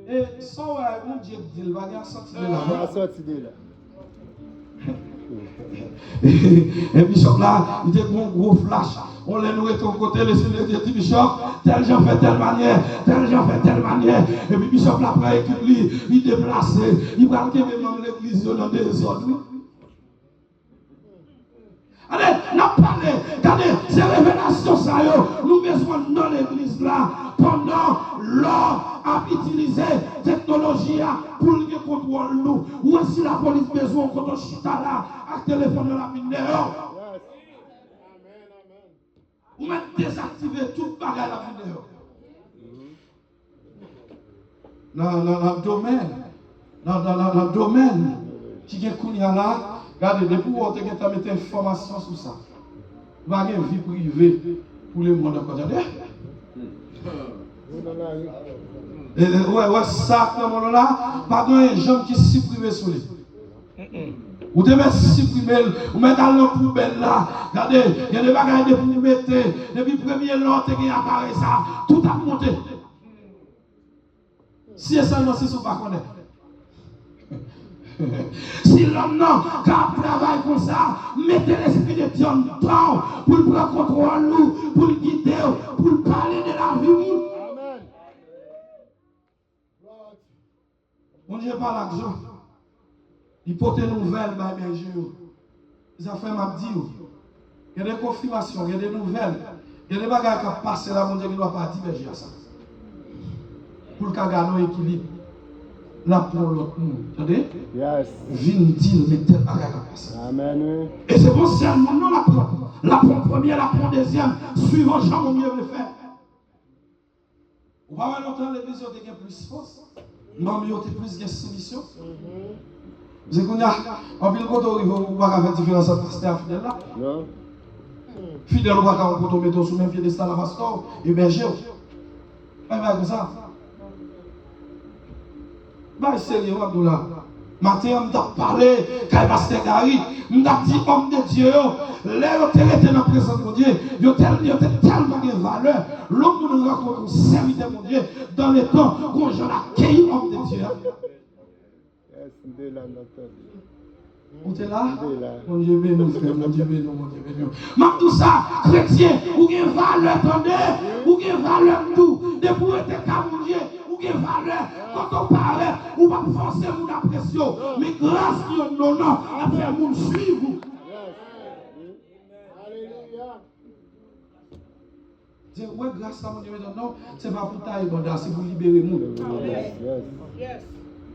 Et ça, mon Dieu, il va bien sortir de là. Et Bishop là, il était un gros flash. On l'a noué de ton côté, le Seigneur dit Bishop, tel gens fait telle manière, tel gens fait telle manière. Et puis Bishop là, après équipe, il déplacé, il va même l'église dans des ordres. Allez, nous parlons, regardez, ces révélations, ça nous besoin dans l'église là, pendant l'homme a utilisé technologie pour le contrôle nous. Ou est-ce la police besoin quand on chita là, avec le téléphone de la mine ou même désactiver toute bagarre la vidéo. Dans le domaine, dans le domaine qui est connu là, regardez, depuis où on a mis information sur ça. Vous avez une vie privée pour le monde encore. Ouais, ça, comme là, pas de gens qui suppriment sur lui. Vous devez supprimer, vous mettez dans la poubelle là. Regardez, il y a des bagages de vous mettez, depuis le premier lot qui apparaît ça, tout a monté. Si c'est ça, non, c'est ce qu'on ne connaît. Si l'homme non, quand il travaille comme ça, mettez l'esprit de Dieu en temps pour le prendre contrôle nous, pour le guider, pour le parler de la vie. Amen. Mon Dieu pas l'argent. Il porte des nouvelles, bien sûr. Les affaires m'a dit. Il y a des confirmations, il y a des nouvelles. Il y a des bagages qui passent là, mon Dieu, qui ne doit pas dire ça. Pour le cas de l'équilibre. la pour l'autre monde. Attendez? Yes. Vin-t-il, mais tel bagage à passer. Amen, oui. Et c'est bon, c'est un monde, non, la prend. La prend première, la prend deuxième, suivant Jean, mon Dieu veut faire. Vous voyez longtemps, l'église a plus force. Non, mais il y a plus de soumission. Vous savez qu'on y a, en ville, quand on arrive, on va faire différence entre pasteur et fidèle là. Non. Fidèle, on va mettre sur le même piédestal à pasteur et berger. Pas comme ça. Bah, sérieux, Abdoula. Matin, on a parlé, quand pasteur Gary, on a dit, homme de Dieu, l'air était dans la présence de Dieu, il y a tellement de valeur. L'homme nous rencontre, serviteur de Dieu, dans les temps où j'en accueille homme de Dieu. On est là? Mon Dieu béni, frère, mon Dieu béni, mon Dieu béni. Mais tout ça, chrétien, ou bien valeur, attendez, ou bien valeur tout, de pour être qu'à mon Dieu, ou bien valeur, quand on parle, ou pas forcer mon pression, mais grâce qui est non, non, à faire mon suivre. C'est ouais, grâce à mon Dieu, non, c'est pas pour tailler, c'est pour libérer mon.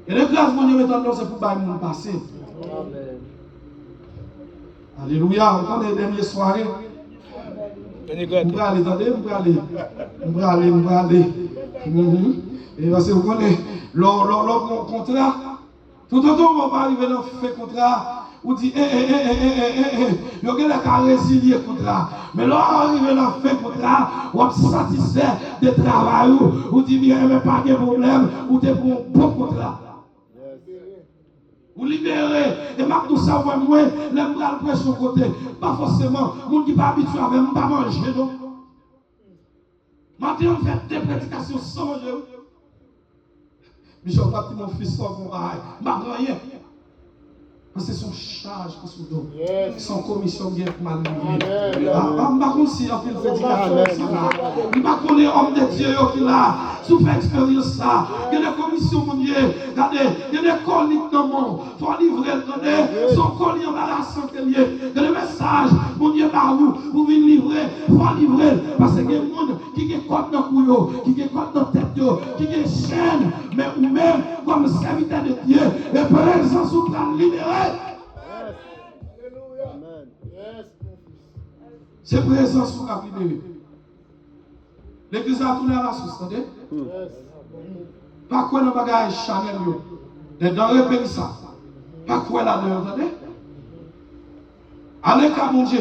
Et le grâce, mon Dieu, maintenant, c'est pour bailler mon passé. Amen. Alléluia. On connaît les dernières soirées. On peut aller, attendez, on peut aller. Et parce que vous connaissez, leur contrat, tout le temps, on va arriver dans le contrat, on dit, il y a quelqu'un qui a résilié le contrat. Mais là, on arrive dans le contrat, on est satisfait du travail, on dit, bien, mais pas de problème, ou t'es pour un bon contrat. Vous libérez, et maintenant tout ça, moi, les bras près sur le côté. Pas forcément, les gens qui ne sont pas habitués à ne pas manger. Donc, maintenant, on fait des prédications sans manger. Mais je ne pas mon fils sans rien. Parce que c'est son charge qui est sous dos. Son commission bien mal livrée. Je ne sais pas si on fait une prédication. Je ne sais pas si on est homme de Dieu qui là. Sous fait expérience là. Il y a des commissions, mon Dieu. Regardez, il y a des colis dans le monde. Il faut livrer, attendez. Son colis en bas la santé. Il y a des messages, mon Dieu, par vous venez livrer. Il faut livrer. Parce qu'il y a des gens qui ont code dans le couillot, qui ont code dans la tête, qui ont chaîne. Mais ou même, comme serviteur de Dieu, et présence vous pouvez libérer. C'est présence vous pouvez libérer. L'église a tourné à la source, attendez? Pas quoi dans le bagage Chanel, des denrées périssables. Pas quoi là-dedans, attendez? Allez, qu'à mon Dieu.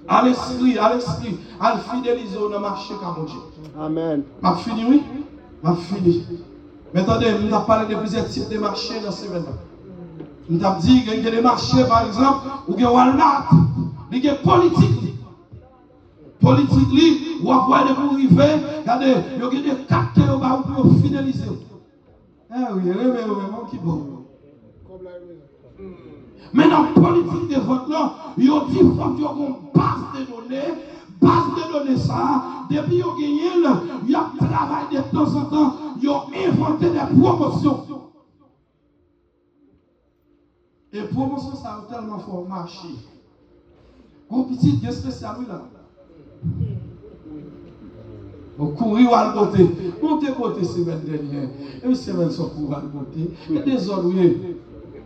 À l'esprit, à le fidéliser dans le marché, qu'à mon Dieu. Amen. M'a fini, oui? M'a fini. Mais attendez, nous avons parlé de plusieurs types de marchés dans ce moment. Nous avons dit qu'il y a des marchés, par exemple, où il y a Walmart, il y a politique. Politique, ou après de pour arriver, regardez, il y a des cartes pour fidéliser. Ah oui, oui, qui bon. Mais dans la politique de vote, il y a dit qu'il faut qu'on base de données. Base de données ça, depuis qu'on gagne, il y a un travail de temps en temps, ils ont inventé des promotions. Et promotions, ça a tellement fort marché. Mon petit, il y a spécial là. On courir à la beauté. Montez beauté semaine dernière. Et puis semaine sans courir à la beauté. Il y a des autres, oui.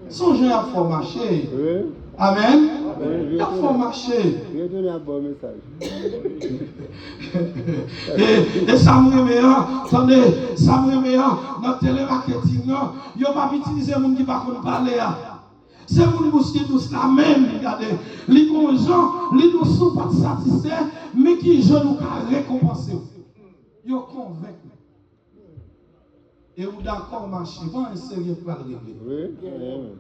Songez à fort marcher. Amen. Il faut marcher. Et ça me remet, attendez, ça me remet dans le télémarketing. Il n'y a pas utilisé les gens qui ne parlent pas parler. C'est les gens qui tous la même. Regardez, les gens, les gens ne sont pas satisfaits, mais qui je nous récompenser. Ils sont convaincus. Et vous d'accord marcher, vous un sérieux pour le régler.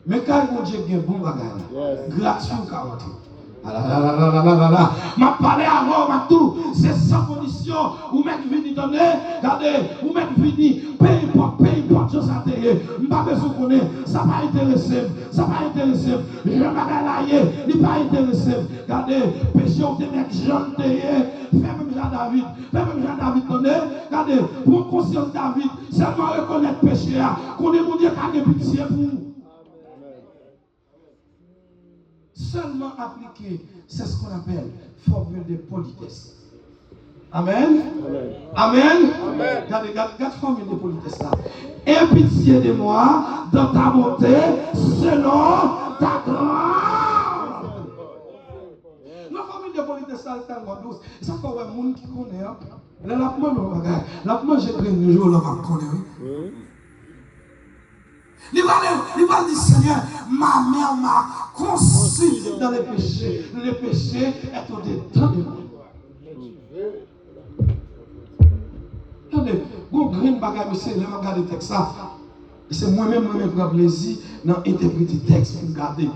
Mais quand vous Dieu a un bon bagage, gratuit ou 40. Ma parlé avant, ma tout, c'est sans condition. Ou mec vini donner, regardez, ou mec vini, paye importe, je sais pas, je pas besoin de connaître, ça va intéresser, ça va intéresser. Je ne vais pas l'ailler, il pas intéressé. Regardez, péché ou des mecs jeunes, fais même Jean-David, donner, regardez, pour conscience David, seulement reconnaître péché, qu'on est mon Dieu qui a des pitié pour nous. Seulement appliquer, c'est ce qu'on appelle formule de politesse. Amen. Amen. Regardez, formule de politesse là. Et puis pitié de moi dans ta bonté, selon ta grâce. La famille de politique, ça le temps douce. Ça fait un monde qui connaît. Là, la mange un jour, là, va connaître. Il va dire, Seigneur, ma mère m'a conçu dans les péchés. Le péché est au-dedans de moi. Attendez, vous avez un bagage, monsieur, là, regardez le texte. C'est moi-même qui prends plaisir dans l'interpréter le texte pour regarder.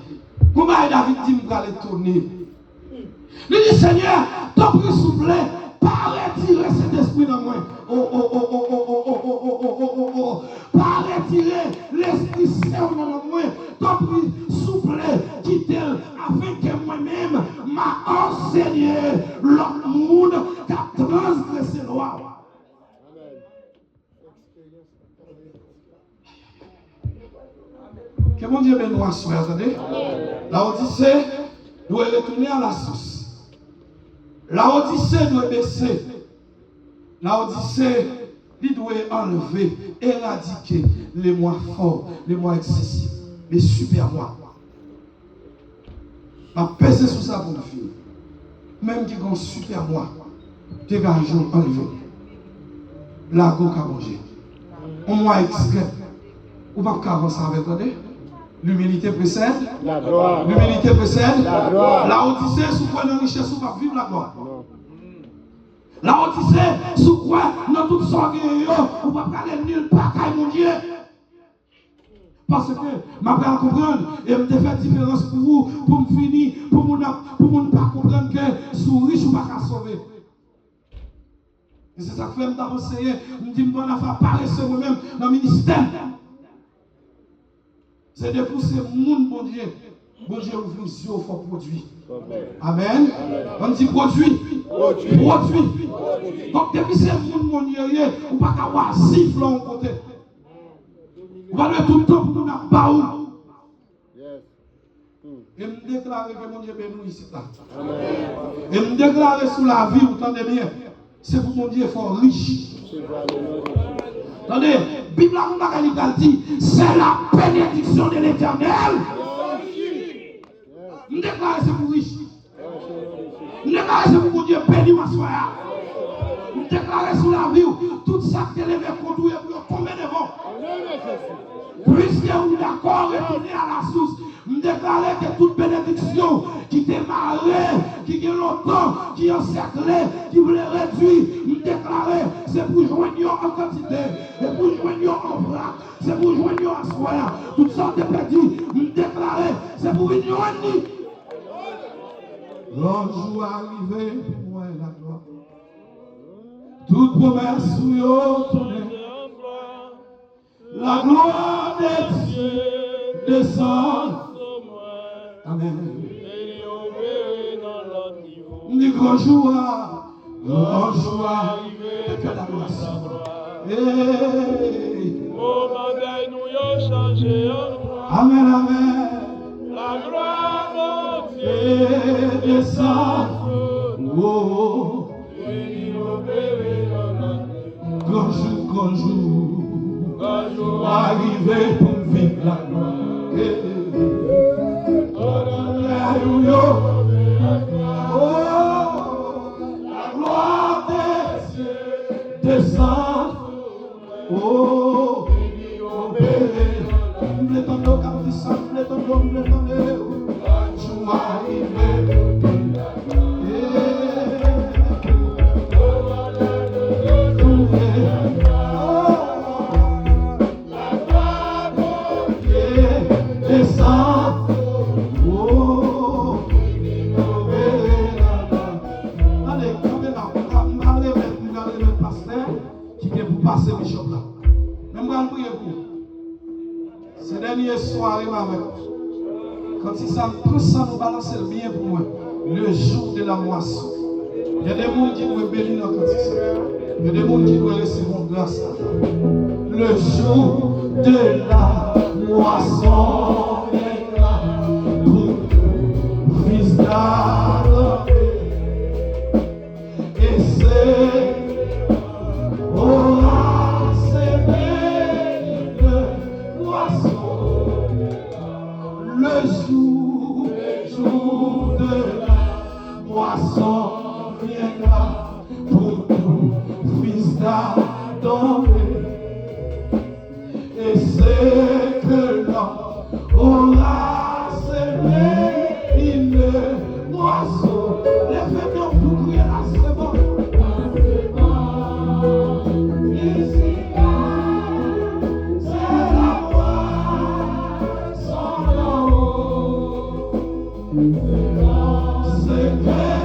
Comment David dit, je vais aller tourner. Il dit, Seigneur, ton prix soufflé, pas retirer cet esprit dans moi. Pas retirer l'esprit saint dans moi. Ton prix soufflé, quitter afin que moi-même m'a enseigné l'autre monde qui a transgressé la loi. Que mon Dieu bénisse, soeur, attendez. La Odyssée doit retourner à la source. La Odyssée doit baisser. La Odyssée, il doit enlever, éradiquer les moi forts, les moi excessifs, les super moi. La peser sur ça pour le faire. Même qui ont super moi, qui ont enlevé. La go a mangé. On moi extrait. Ou pas qu'avancer avec vous. L'humilité précède la gloire. L'humilité précède la gloire. La Odyssée, sous quoi dans richesse, ou pas vivre la gloire. La Odyssée, sous quoi dans toute sorte ou pas aller nulle part, mon Dieu. Parce que, je vais comprendre, et je vais faire différence pour vous, pour me finir, pour ne pas comprendre que sous riche ou pas qu'à sauver. Et c'est ça que je vais m'enseigner, je me dis, je vais faire paraître moi-même dans le ministère. C'est de pousser le monde, mon Dieu. Bon Dieu, ouvre les yeux pour produire. Amen. On dit produit. Produit. Donc, depuis c'est le monde, mon Dieu, on ne peut pas avoir siffle en côté. On va le tout le temps pour nous avoir. Et me déclarer que mon Dieu bénit ici. Et me déclarer sous la vie, vous entendez bien. C'est pour mon Dieu fort riche. Attendez, la Bible dit, c'est la bénédiction de l'Éternel. Je déclare c'est pour riche. Je déclare c'est pour mon Dieu béni ma soeur. Je déclare sur la vie, tout ça qui est levé contre vous pour tomber devant. Puisque vous êtes d'accord, retournez à la source. Je déclare que toute bénédiction qui démarrait, qui est longtemps, qui est encerclée, qui voulait réduire, je déclare c'est pour joindre en quantité, c'est pour joindre en vrac, c'est pour joindre en soin. Toutes sortes de petits, je déclare c'est pour une joindre. L'ange arrivé pour moi la gloire. Toute promesse où yo tourne. La gloire des cieux descend. Amen. Ni grand joie arrivé que la gloire. Amen, amen. La gloire de Dieu descend. Oh, grand jour, arrivé pour vivre la gloire. Alléluia. Oh, la gloire des cieux descend. Oh, l'étendard comme ça, l'étendard, jour arrivé. Ces dernières soirées, quand il s'en ça nous balancer le bien pour moi, le jour de la moisson. Il y a des gens qui doivent bénir dans le ça. Il y a des gens qui doivent recevoir grâce. Le jour de la moisson viendra pour fils d'Adam. Et c'est aura semé le c'est que l'homme aura semé une moisson. Les faibles pour crier là, c'est bon. Ici, c'est la moisson en haut. C'est que nous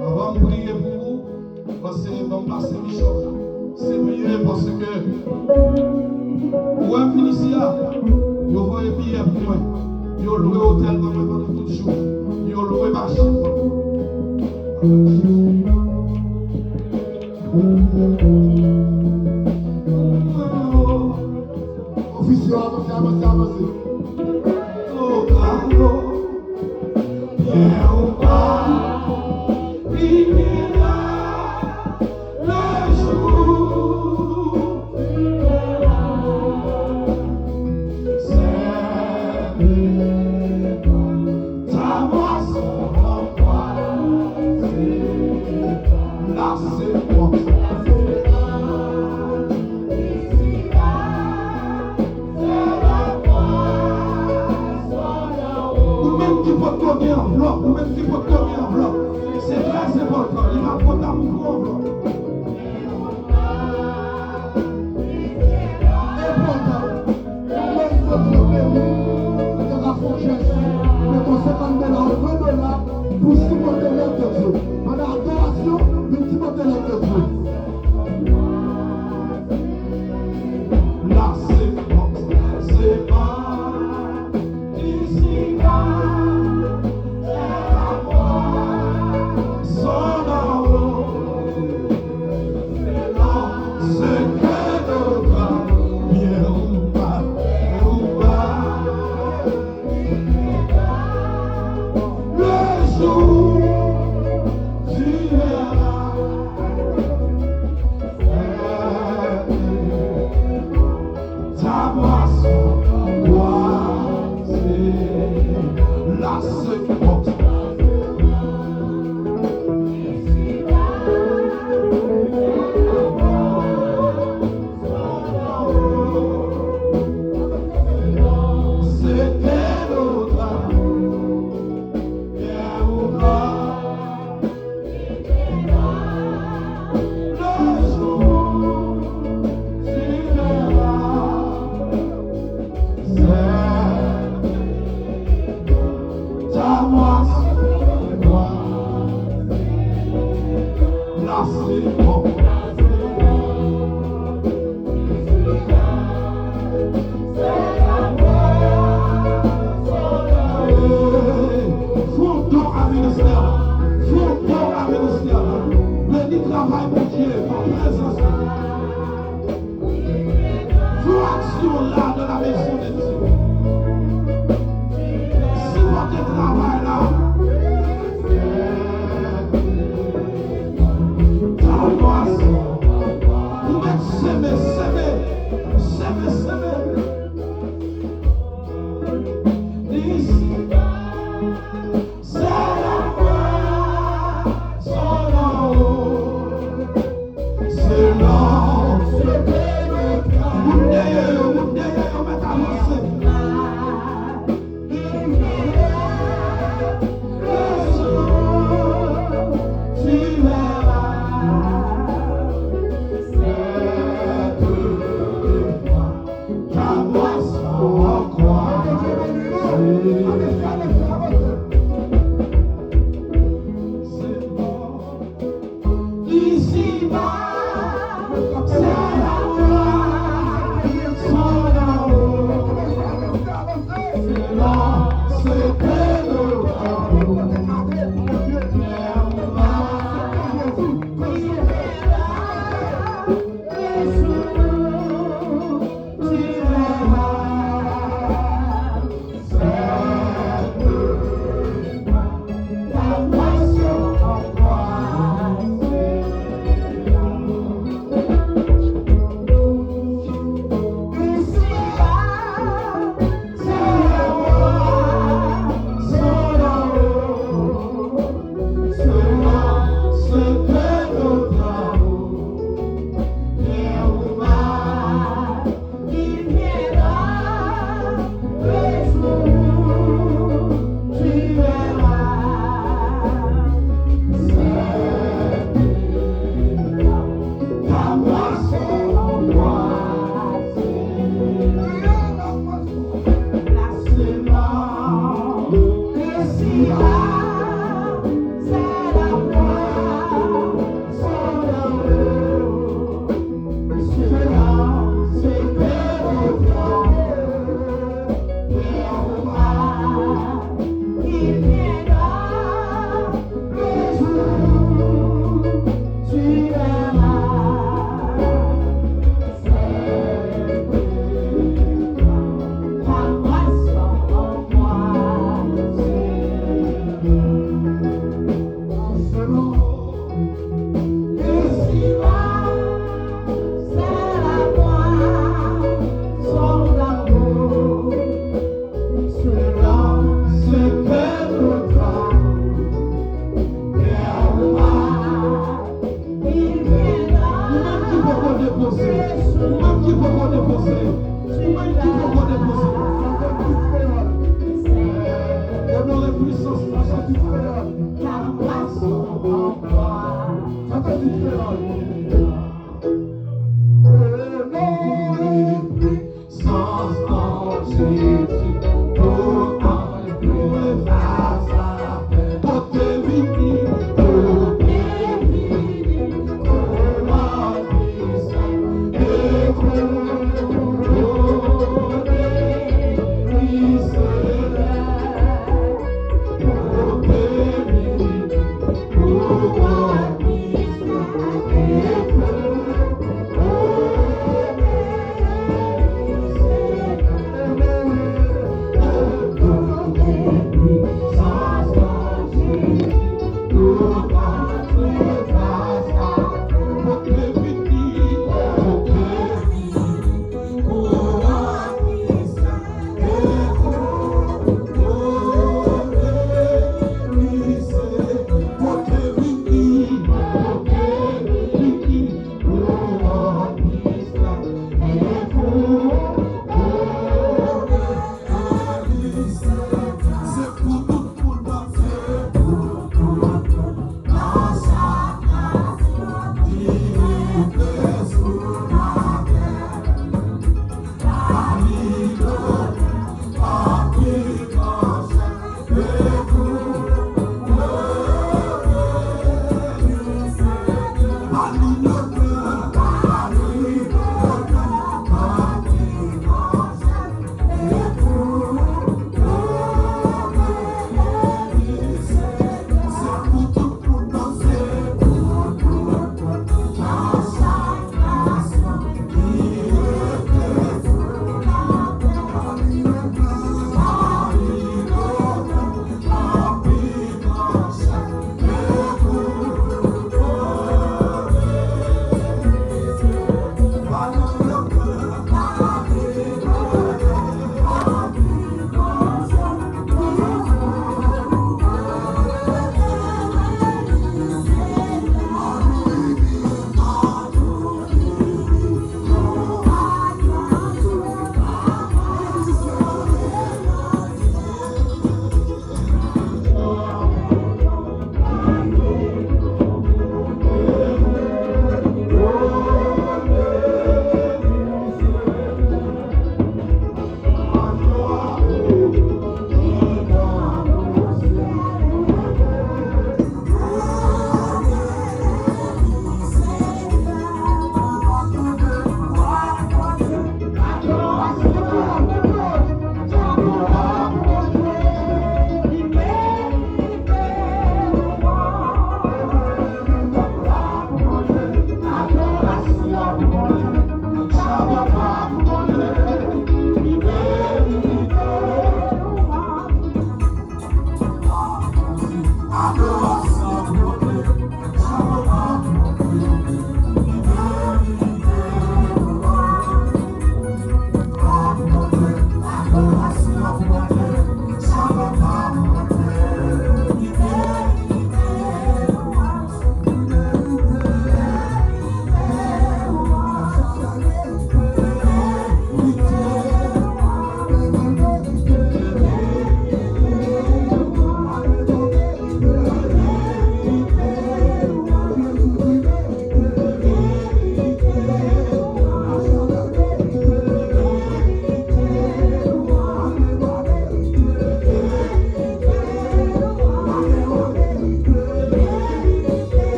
avant de prier pour vous, parce que nous allons passer Bishop. C'est mieux parce que vous avez fini ici, vous voyez bien pour moi. Vous louez hôtel pendant tout le jour. Vous louez machine. Officier, avancez. Oh, bravo. Bien ou pas. C'est très important, il va prendre un micro en bloc. Important. Même votre pays, c'est la franchise. Mais pour 50 $, 20 $, pour supporter l'œuvre de Dieu. En adoration, pour supporter l'œuvre de Dieu. Là, c'est bon. Ici, là. Ta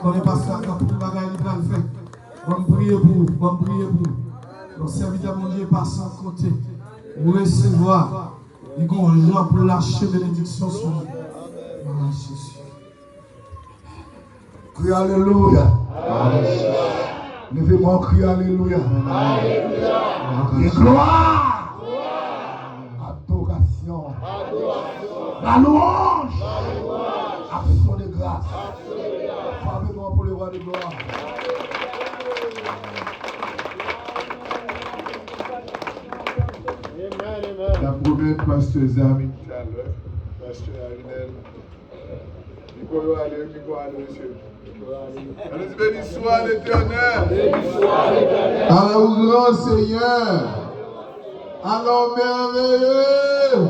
Quand le pasteur a pour le bagage, il va le faire. On va prier pour vous, on va prier pour vous. Le serviteur de mon Dieu passe en côté. Vous recevoir. Il y a un jour pour lâcher bénédiction sur vous. Jésus. Crie Alléluia. Levez-moi, crie Alléluia. Et gloire. Adoration. La louange. Action de grâce. Frappez-moi pour le roi de gloire. La première pasteur Zami tout à l'heure, pasteur Arinel. Il faut aller, monsieur. Allez, béni soit l'Éternel. Alors, grand Seigneur. Alors, merveilleux.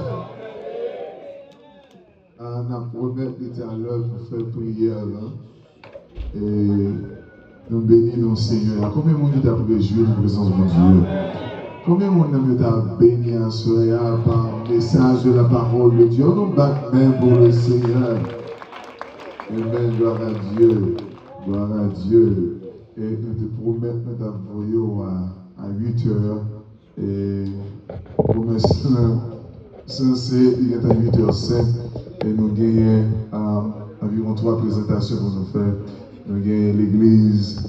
On a promis tout à l'heure pour faire prière. Et nous bénissons Seigneur. Combien de monde t'a réjoui de la présence de mon Dieu? Combien de monde t'a béni à soir par le message de la parole de Dieu? Nous battons même pour le Seigneur. Amen, gloire à Dieu. Gloire à Dieu. Et nous te promettons de t'envoyer à 8 heures. Et promesse censé, il est à 8h05. Et nous gagnons environ 3 présentations pour nous faire. Nous gagnons l'église.